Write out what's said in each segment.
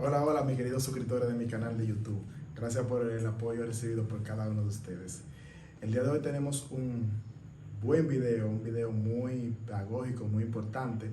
Hola, hola, mis queridos suscriptores de mi canal de YouTube. Gracias por el apoyo recibido por cada uno de ustedes. El día de hoy tenemos un buen video, un video muy pedagógico, muy importante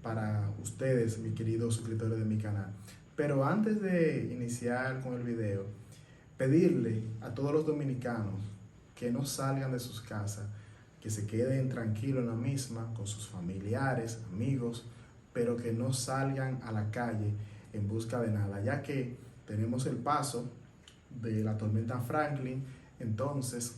para ustedes, mis queridos suscriptores de mi canal. Pero antes de iniciar con el video, pedirle a todos los dominicanos que no salgan de sus casas, que se queden tranquilos en la misma, con sus familiares, amigos, pero que no salgan a la calle en busca de nada, ya que tenemos el paso de la tormenta Franklin. Entonces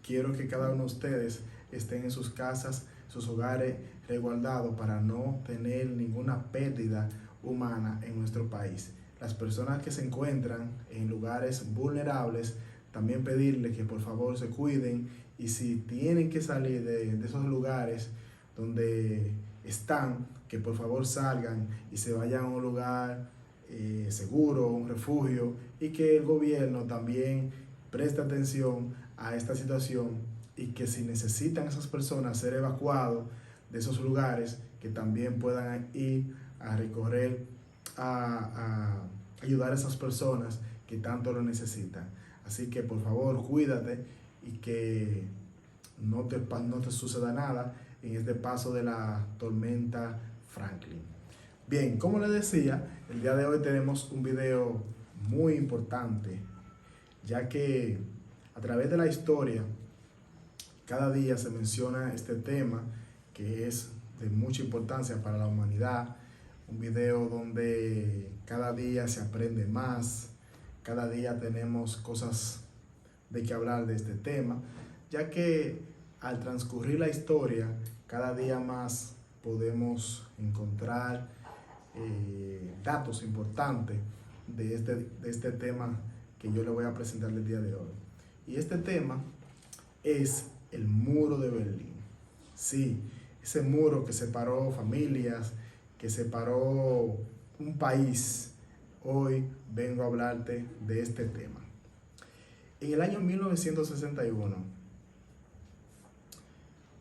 quiero que cada uno de ustedes estén en sus casas, sus hogares resguardados para no tener ninguna pérdida humana en nuestro país. Las personas que se encuentran en lugares vulnerables, también pedirles que por favor se cuiden, y si tienen que salir de esos lugares donde están, que por favor salgan y se vayan a un lugar seguro, un refugio, y que el gobierno también preste atención a esta situación, y que si necesitan esas personas ser evacuados de esos lugares, que también puedan ir a recorrer, a ayudar a esas personas que tanto lo necesitan. Así que por favor cuídate y que no te suceda nada en este paso de la tormenta Franklin. Bien, como les decía, el día de hoy tenemos un video muy importante, ya que a través de la historia cada día se menciona este tema que es de mucha importancia para la humanidad. Un video donde cada día se aprende más, cada día tenemos cosas de que hablar de este tema, ya que al transcurrir la historia, cada día más podemos encontrar datos importantes de este tema que yo le voy a presentar el día de hoy. Y este tema es el muro de Berlín. Sí, ese muro que separó familias, que separó un país. Hoy vengo a hablarte de este tema. En el año 1961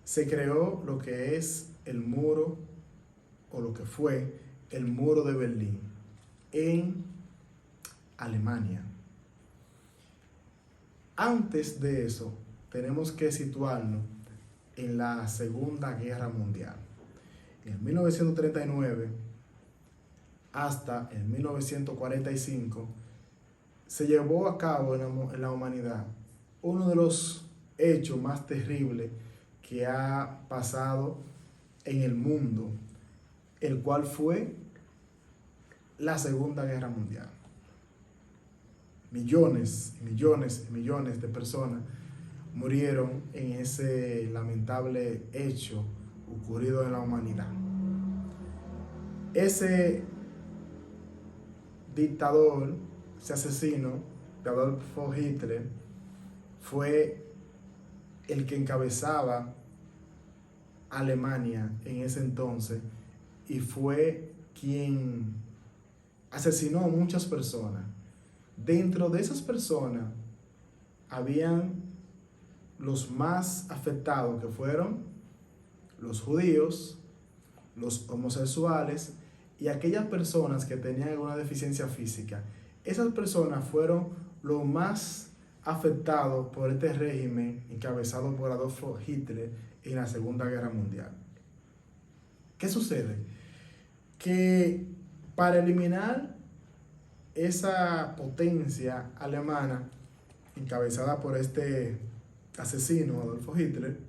se creó lo que es el muro, o lo que fue el muro de Berlín, en Alemania. Antes de eso, tenemos que situarnos en la Segunda Guerra Mundial. En 1939 hasta el 1945 se llevó a cabo en la humanidad uno de los hechos más terribles que ha pasado en el mundo, el cual fue la Segunda Guerra Mundial. Millones y millones y millones de personas murieron en ese lamentable hecho ocurrido en la humanidad. Ese dictador, ese asesino de Adolfo Hitler, fue el que encabezaba Alemania en ese entonces, y fue quien asesinó a muchas personas. Dentro de esas personas habían los más afectados, que fueron los judíos, los homosexuales y aquellas personas que tenían alguna deficiencia física. Esas personas fueron los más afectados por este régimen encabezado por Adolfo Hitler en la Segunda Guerra Mundial. ¿Qué sucede? Que para eliminar esa potencia alemana encabezada por este asesino, Adolfo Hitler,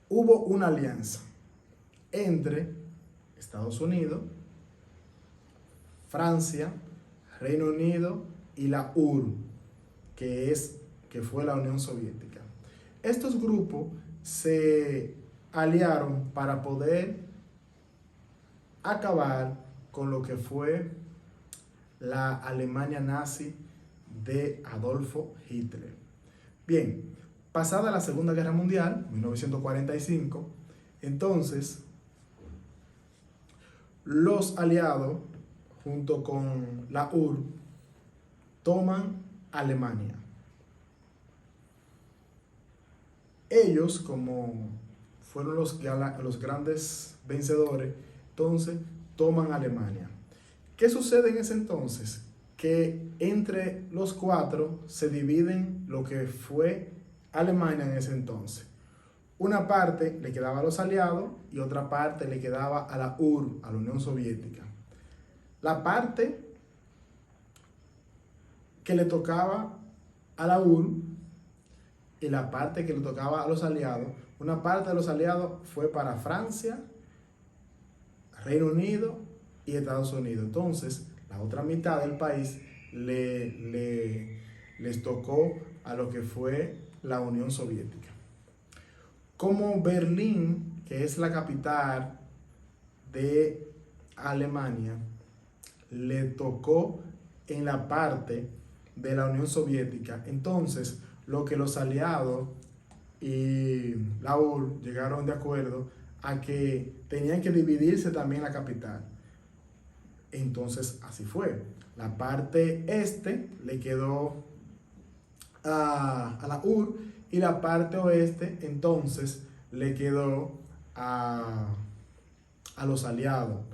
hubo una alianza entre Estados Unidos, Francia, Reino Unido y la URSS, que fue la Unión Soviética. Estos grupos se aliaron para poder acabar con lo que fue la Alemania nazi de Adolfo Hitler. Bien, pasada la Segunda Guerra Mundial, 1945, entonces los aliados, junto con la URSS, toman Alemania. Ellos, como fueron los grandes vencedores, entonces toman Alemania. ¿Qué sucede en ese entonces? Que entre los cuatro se dividen lo que fue Alemania en ese entonces. Una parte le quedaba a los aliados y otra parte le quedaba a la URSS, a la Unión Soviética. La parte que le tocaba a la URSS y la parte que le tocaba a los aliados, una parte de los aliados fue para Francia, Reino Unido y Estados Unidos. Entonces, la otra mitad del país les tocó a lo que fue la Unión Soviética. Como Berlín, que es la capital de Alemania, le tocó en la parte de la Unión Soviética, entonces lo que los aliados y la URSS llegaron de acuerdo a que tenían que dividirse también la capital. Entonces así fue. La parte este le quedó a la URSS y la parte oeste entonces le quedó a los aliados.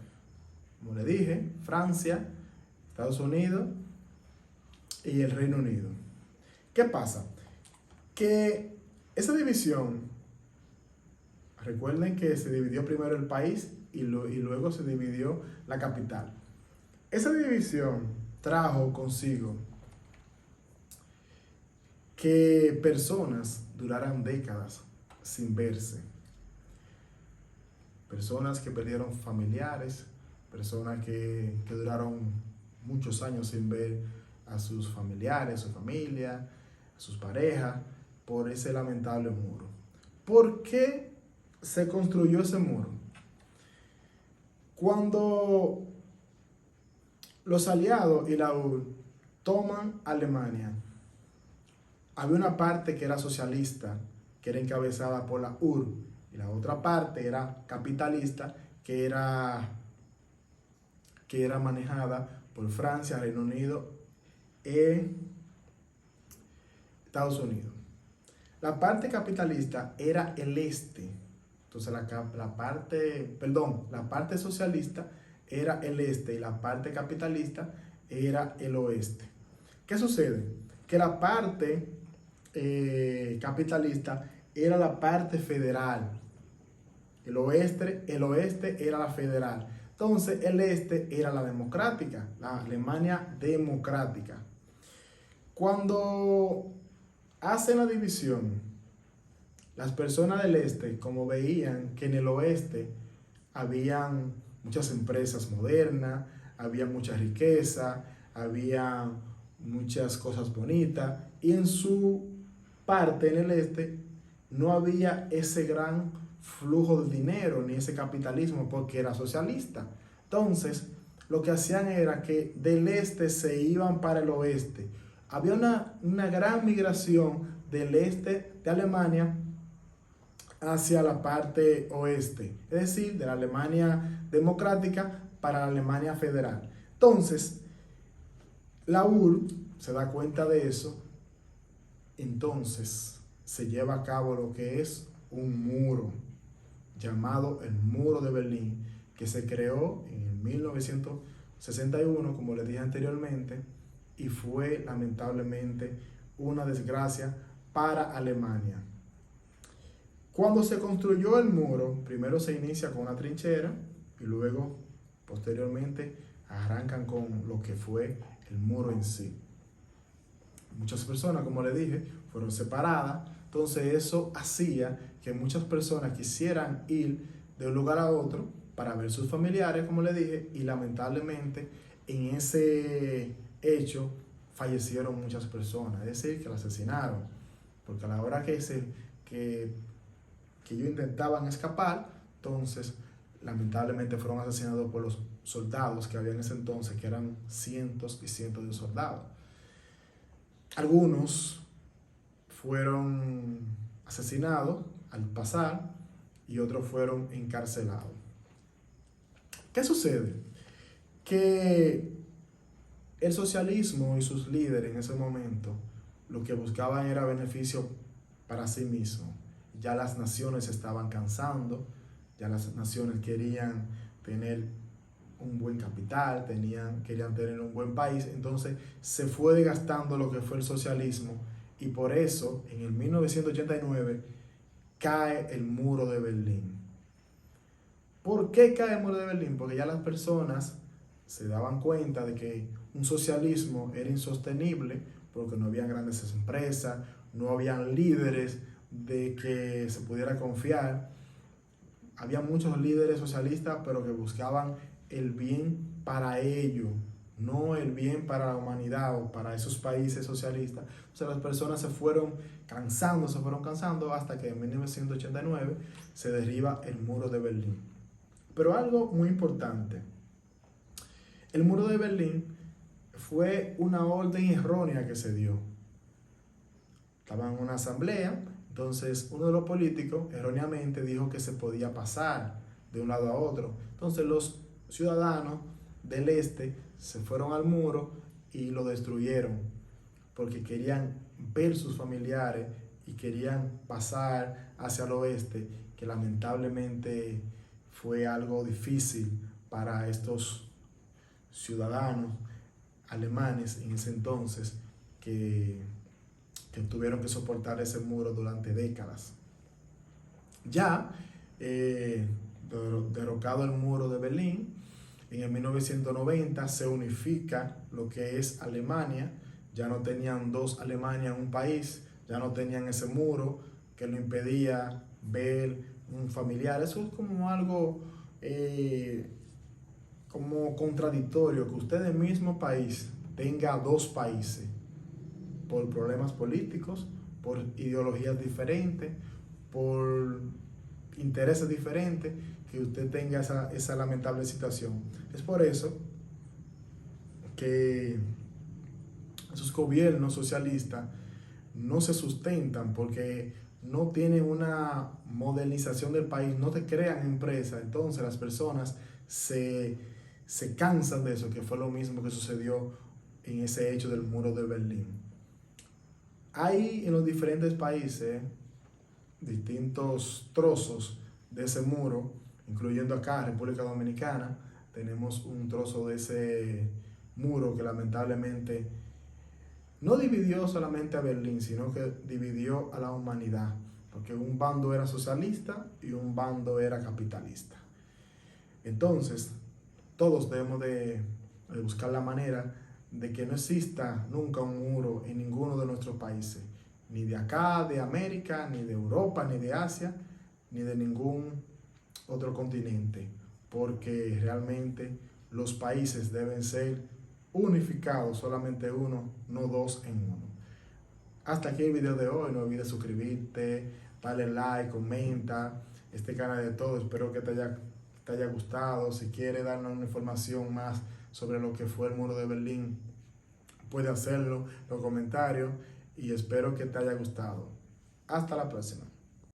Como le dije, Francia, Estados Unidos y el Reino Unido. ¿Qué pasa? Que esa división, recuerden que se dividió primero el país y luego se dividió la capital. Esa división trajo consigo que personas duraran décadas sin verse. Personas que perdieron familiares, personas que duraron muchos años sin ver a sus familiares, a su familia, a sus parejas, por ese lamentable muro. ¿Por qué se construyó ese muro? Cuando los aliados y la URSS toman Alemania, había una parte que era socialista, que era encabezada por la URSS, y la otra parte era capitalista, que era manejada por Francia, Reino Unido y Estados Unidos. La parte capitalista era el este, entonces la parte socialista era el este y la parte capitalista era el oeste. ¿Qué sucede? Que la parte capitalista era la parte federal, el oeste era la federal, entonces el este era la democrática, la Alemania democrática. Cuando hacen la división, las personas del este, como veían que en el oeste habían muchas empresas modernas, había mucha riqueza, había muchas cosas bonitas, y en su parte, en el este, no había ese gran flujo de dinero ni ese capitalismo porque era socialista. Entonces, lo que hacían era que del este se iban para el oeste. Había una gran migración del este de Alemania hacia la parte oeste, es decir, de la Alemania democrática para la Alemania federal. Entonces, la URSS se da cuenta de eso, entonces se lleva a cabo lo que es un muro llamado el Muro de Berlín, que se creó en 1961, como les dije anteriormente, y fue lamentablemente una desgracia para Alemania. Cuando se construyó el muro, primero se inicia con una trinchera y luego, posteriormente, arrancan con lo que fue el muro en sí. Muchas personas, como les dije, fueron separadas, entonces eso hacía que muchas personas quisieran ir de un lugar a otro para ver sus familiares, como les dije, y lamentablemente en ese hecho fallecieron muchas personas, es decir, que la asesinaron, porque a la hora que ellos intentaban escapar, entonces lamentablemente fueron asesinados por los soldados que había en ese entonces, que eran cientos y cientos de soldados. Algunos fueron asesinados al pasar y otros fueron encarcelados. ¿Qué sucede? Que el socialismo y sus líderes en ese momento lo que buscaban era beneficio para sí mismos. Ya las naciones se estaban cansando, ya las naciones querían tener un buen capital, querían tener un buen país, entonces se fue desgastando lo que fue el socialismo y por eso en el 1989 cae el muro de Berlín. ¿Por qué cae el muro de Berlín? Porque ya las personas se daban cuenta de que un socialismo era insostenible porque no había grandes empresas, no habían líderes de que se pudiera confiar. Había muchos líderes socialistas, pero que buscaban el bien para ellos, no el bien para la humanidad o para esos países socialistas. O sea, las personas se fueron cansando hasta que en 1989 se derriba el muro de Berlín. Pero algo muy importante, el muro de Berlín fue una orden errónea que se dio. Estaban en una asamblea, entonces uno de los políticos erróneamente dijo que se podía pasar de un lado a otro. Entonces los ciudadanos del este se fueron al muro y lo destruyeron porque querían ver sus familiares y querían pasar hacia el oeste, que lamentablemente fue algo difícil para estos ciudadanos alemanes en ese entonces que tuvieron que soportar ese muro durante décadas. Ya derrocado el muro de Berlín, en el 1990 se unifica lo que es Alemania. Ya no tenían dos Alemania en un país, ya no tenían ese muro que lo impedía ver un familiar. Eso es como algo como contradictorio, que usted en el mismo país tenga dos países por problemas políticos, por ideologías diferentes, por intereses diferentes, que usted tenga esa lamentable situación. Es por eso que esos gobiernos socialistas no se sustentan, porque no tienen una modernización del país, no te crean empresas. Entonces las personas se cansan de eso, que fue lo mismo que sucedió en ese hecho del muro de Berlín. Hay en los diferentes países distintos trozos de ese muro, incluyendo acá, República Dominicana, tenemos un trozo de ese muro que lamentablemente no dividió solamente a Berlín, sino que dividió a la humanidad, porque un bando era socialista y un bando era capitalista. Entonces, todos debemos de buscar la manera de que no exista nunca un muro en ninguno de nuestros países, ni de acá, de América, ni de Europa, ni de Asia, ni de ningún otro continente, porque realmente los países deben ser unificados, solamente uno, no dos en uno. Hasta aquí el video de hoy, no olvides suscribirte, darle like, comenta, este canal de todo, espero que te haya gustado. Si quieres darnos una información más sobre lo que fue el muro de Berlín, puede hacerlo en los comentarios y espero que te haya gustado. Hasta la próxima.